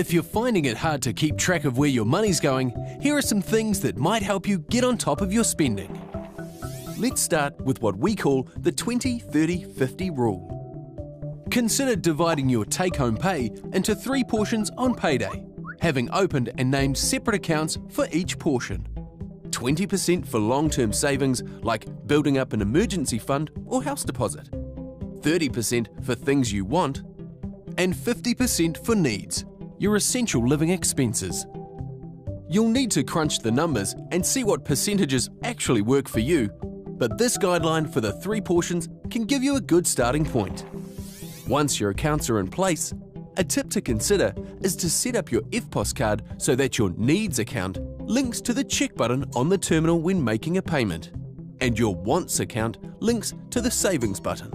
If you're finding it hard to keep track of where your money's going, here are some things that might help you get on top of your spending. Let's start with what we call the 20-30-50 rule. Consider dividing your take-home pay into 3 portions on payday, having opened and named separate accounts for each portion. 20% for long-term savings like building up an emergency fund or house deposit, 30% for things you want, and 50% for needs, your essential living expenses. You'll need to crunch the numbers and see what percentages actually work for you, but this guideline for the 3 portions can give you a good starting point. Once your accounts are in place, a tip to consider is to set up your EFTPOS card so that your needs account links to the check button on the terminal when making a payment, and your wants account links to the savings button.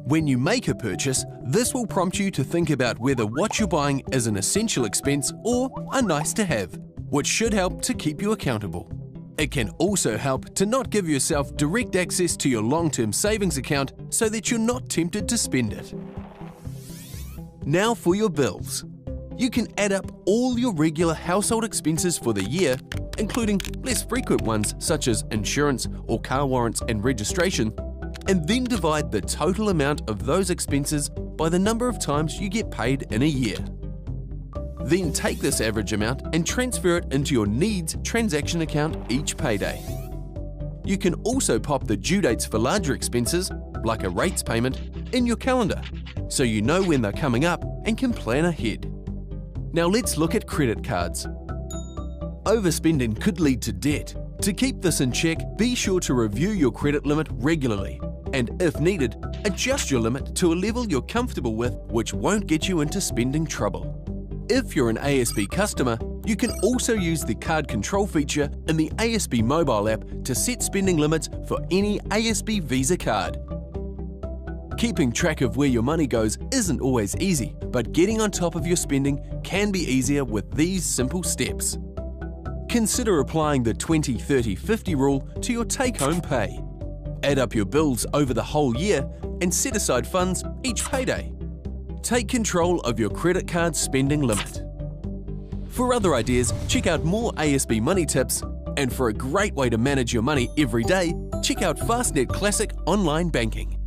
When you make a purchase, this will prompt you to think about whether what you're buying is an essential expense or a nice to have, which should help to keep you accountable. It can also help to not give yourself direct access to your long-term savings account so that you're not tempted to spend it. Now for your bills. You can add up all your regular household expenses for the year, including less frequent ones such as insurance or car warrants and registration, and then divide the total amount of those expenses by the number of times you get paid in a year. Then take this average amount and transfer it into your needs transaction account each payday. You can also pop the due dates for larger expenses, like a rates payment, in your calendar, so you know when they're coming up and can plan ahead. Now let's look at credit cards. Overspending could lead to debt. To keep this in check, be sure to review your credit limit regularly, and if needed, adjust your limit to a level you're comfortable with, which won't get you into spending trouble. If you're an ASB customer, you can also use the card control feature in the ASB mobile app to set spending limits for any ASB Visa card. Keeping track of where your money goes isn't always easy, but getting on top of your spending can be easier with these simple steps. Consider applying the 20-30-50 rule to your take-home pay. Add up your bills over the whole year and set aside funds each payday. Take control of your credit card spending limit. For other ideas, check out more ASB money tips, and for a great way to manage your money every day, check out Fastnet Classic Online Banking.